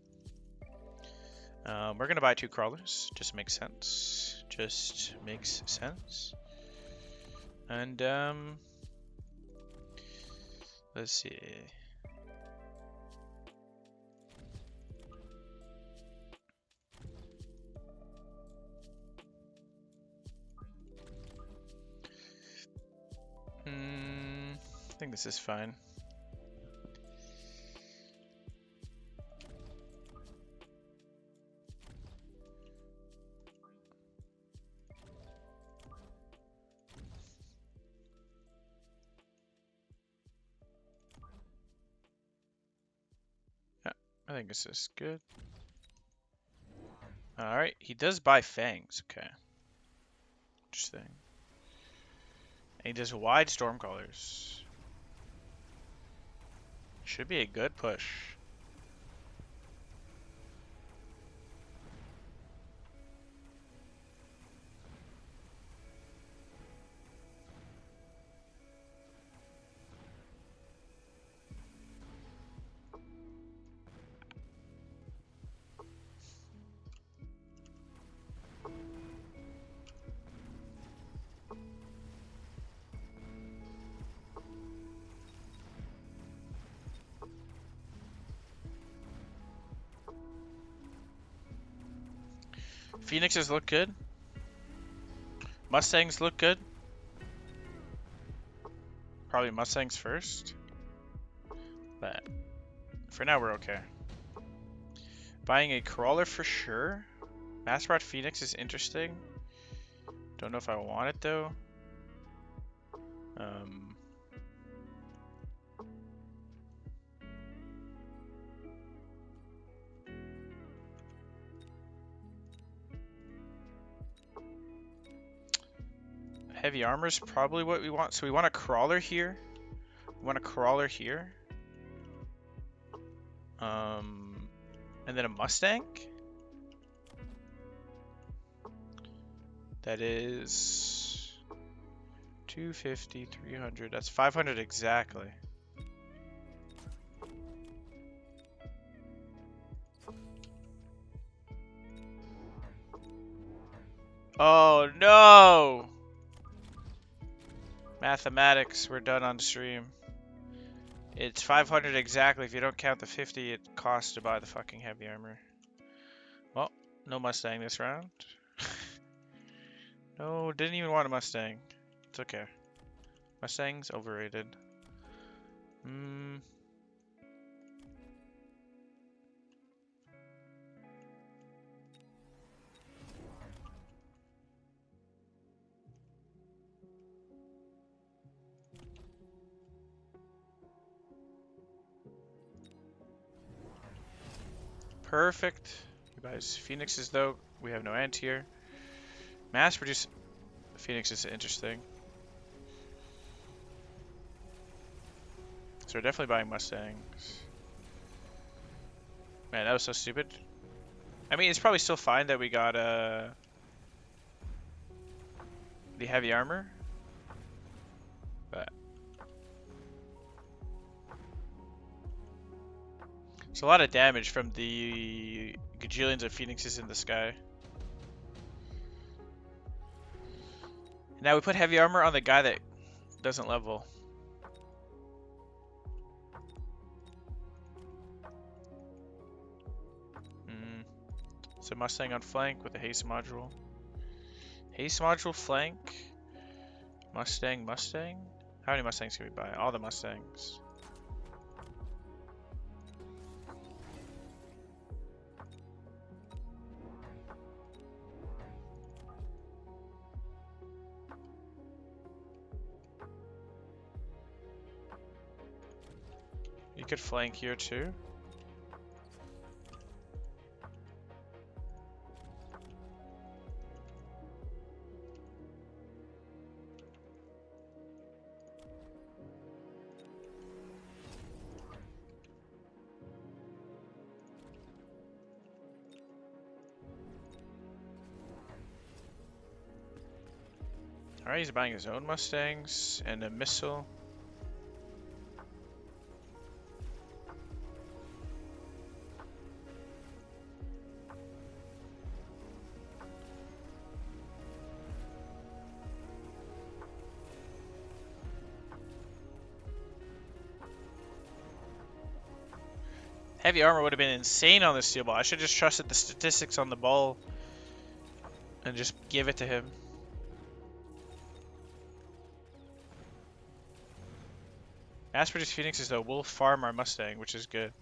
We're going to buy 2 crawlers. Just makes sense. Just makes sense. And, let's see. I think this is fine. I think this is good. Alright, he does buy fangs. Okay. Interesting. And he does wide storm colors. Should be a good push. Phoenixes look good. Mustangs look good. Probably Mustangs first. But for now, we're okay. Buying a crawler for sure. Mass brought Phoenix is interesting. Don't know if I want it though. Heavy armor is probably what we want. So we want a crawler here. We want a crawler here. And then a Mustang. That is 250, 300. That's 500 exactly. Oh no! Mathematics, we're done on stream. It's 500 exactly. If you don't count the 50 it costs to buy the fucking heavy armor. Well, no Mustang this round. No, didn't even want a Mustang. It's okay. Mustang's overrated. Perfect. He buys Phoenixes though. We have no ant here. Mass produce Phoenix is interesting. So we're definitely buying Mustangs. Man, that was so stupid. I mean, it's probably still fine that we got the heavy armor. But it's a lot of damage from the gajillions of Phoenixes in the sky. Now we put heavy armor on the guy that doesn't level. So Mustang on flank with a haste module. Haste module flank. Mustang. How many Mustangs can we buy? All the Mustangs. You could flank here too. Alright, he's buying his own Mustangs and a missile. Heavy armor would have been insane on the steel ball. I should have just trusted the statistics on the ball and just give it to him. Mass produced Phoenixes though will farm our Mustang, which is good.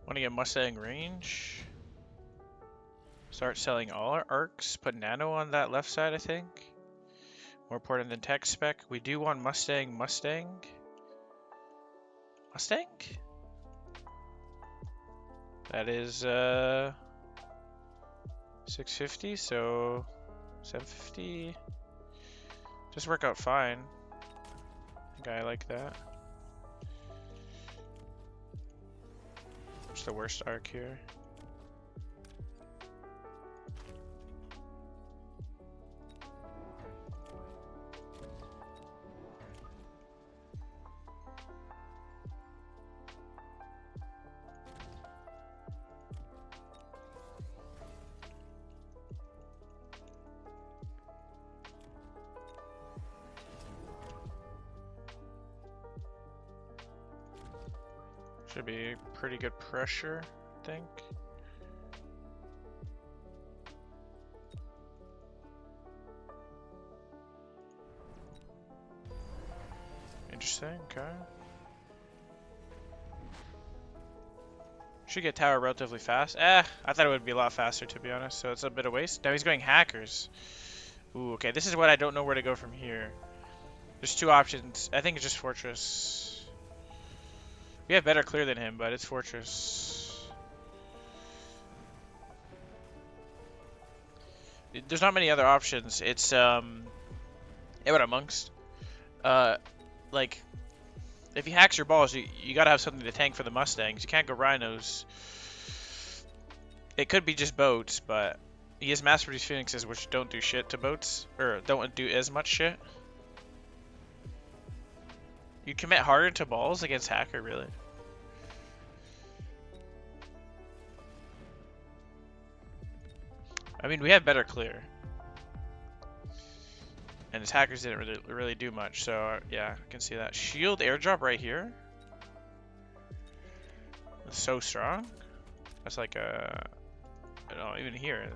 Want to get Mustang range. Start selling all our arcs. Put nano on that left side, I think. More important than tech spec. We do want Mustang. Mustang? 'That is 650, so 750. Just work out fine. I think I like that. What's the worst arc here? Should be pretty good pressure, I think. Interesting, okay. Should get tower relatively fast. I thought it would be a lot faster, to be honest, so it's a bit of waste. Now he's going hackers. Ooh, okay, this is what I don't know where to go from here. There's two options. I think it's just fortress. We have better clear than him, but it's fortress. There's not many other options. It's yeah, but amongst like if he hacks your balls, you gotta have something to tank for the Mustangs. You can't go rhinos. It could be just boats, but he has mass-produced phoenixes, which don't do shit to boats, or don't do as much shit. You commit harder to balls against hacker, really? I mean, we have better clear, and his hackers didn't really do much. So yeah, I can see that shield airdrop right here. That's so strong. That's like a, I don't know, even here.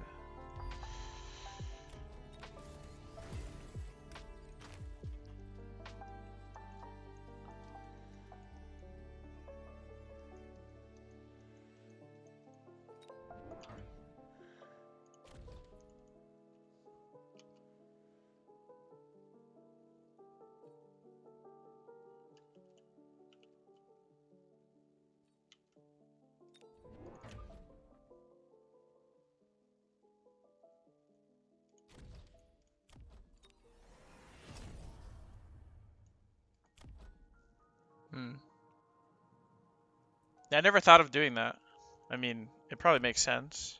Yeah, I never thought of doing that. I mean, it probably makes sense.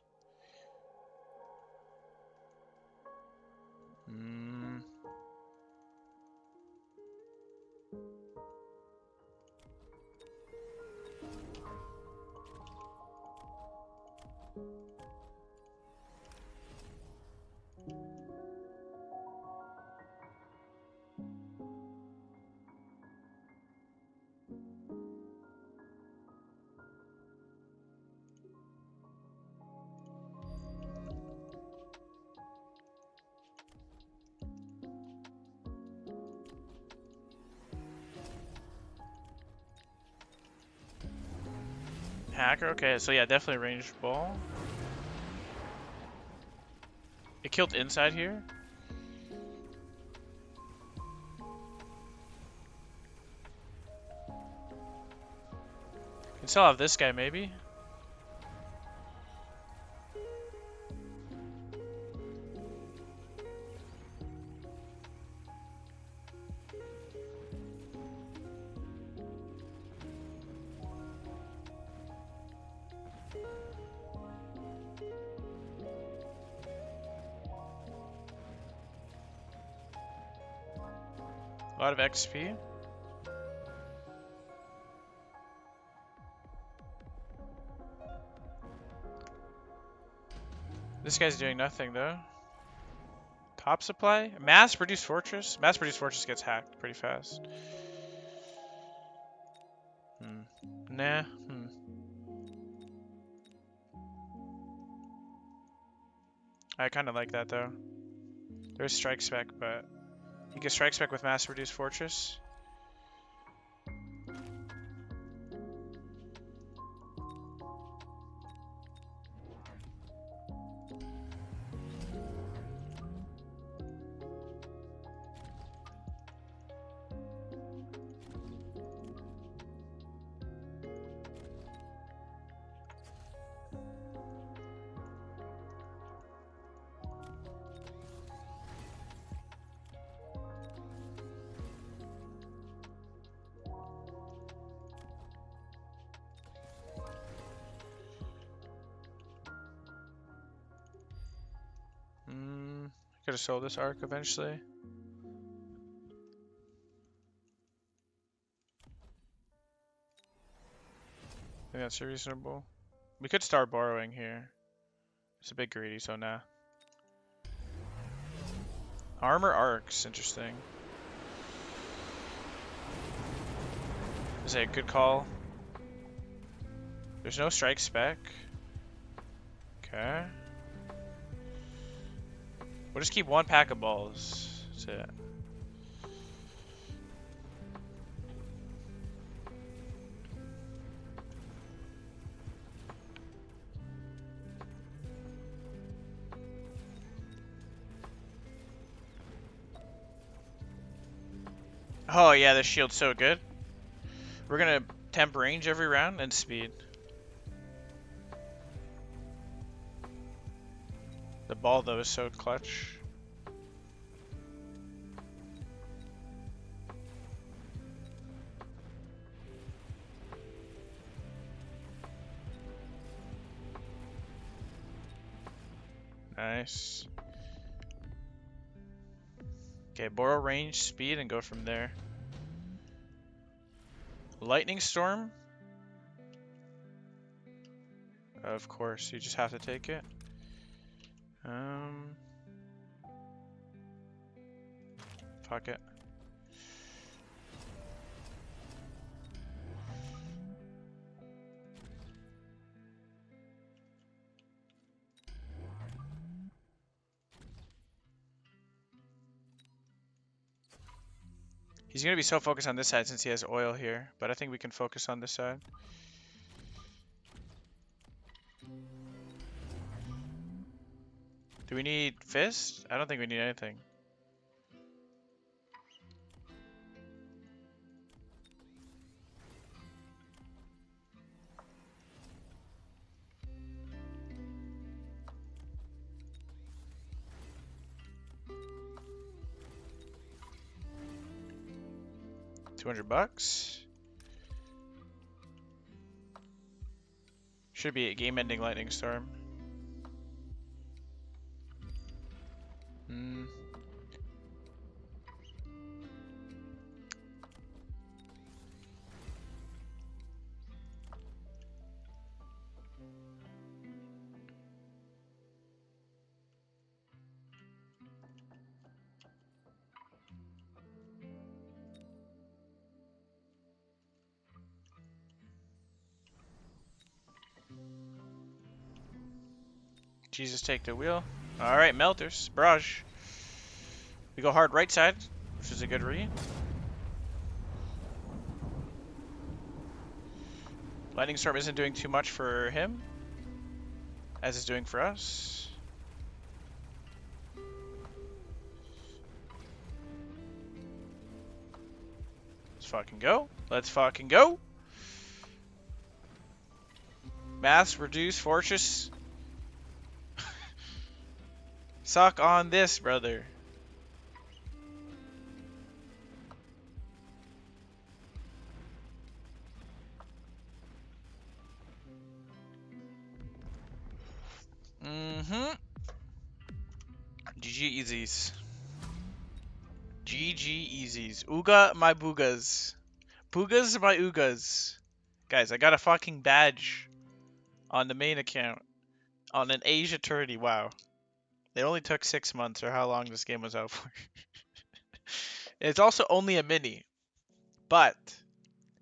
Hacker, okay, so yeah, definitely ranged ball. It killed inside here. Can still have this guy, maybe. A lot of XP. This guy's doing nothing though. Top supply? Mass-produced fortress? Mass-produced fortress gets hacked pretty fast. Nah. I kind of like that though. There's strike spec, but you can strike spec with mass-produced fortress. Could have sold this arc eventually. I think that's reasonable. We could start borrowing here. It's a bit greedy, so nah. Armor arcs, interesting. Is it a good call? There's no strike spec. Okay. We'll just keep one pack of balls. That's it. Oh yeah, this shield's so good. We're gonna temp range every round and speed. The ball though is so clutch. Nice. Okay, borrow range, speed, and go from there. Lightning storm. Of course, you just have to take it. Fuck it. He's gonna be so focused on this side since he has oil here, but I think we can focus on this side. Do we need fist? I don't think we need anything. $200. Should be a game-ending lightning storm. Jesus, take the wheel. Alright, melters. Barrage. We go hard right side, which is a good read. Lightning storm isn't doing too much for him, as it's doing for us. Let's fucking go. Let's fucking go. Mass, reduce, fortress. Suck on this, brother. GG easies. GG easies. Ooga my boogas. Boogas my oogas. Guys, I got a fucking badge on the main account on an Asia Tourney. Wow. It only took 6 months or how long this game was out for. It's also only a mini. But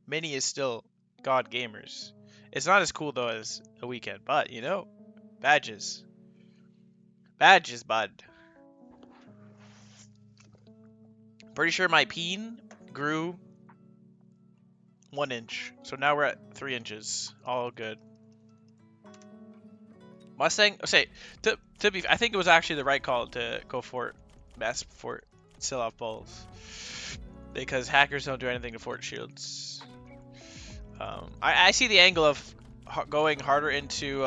mini is still God gamers. It's not as cool though as a weekend, but you know, badges. Badges, bud. Pretty sure my peen grew 1 inch. So now we're at 3 inches. All good. Mustang, say, to be, I think it was actually the right call to go for Mass Fort still off balls. Because hackers don't do anything to fort shields. I see the angle of going harder into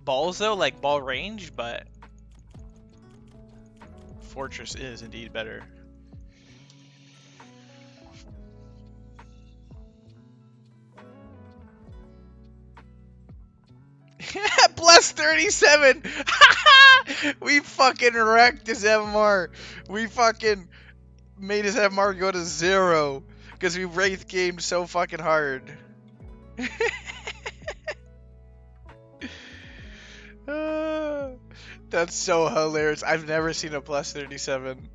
balls though, like ball range, but fortress is indeed better. Plus 37. We fucking wrecked his MR. We fucking made his MR go to 0 because we wraith gamed so fucking hard. That's so hilarious. I've never seen a plus 37.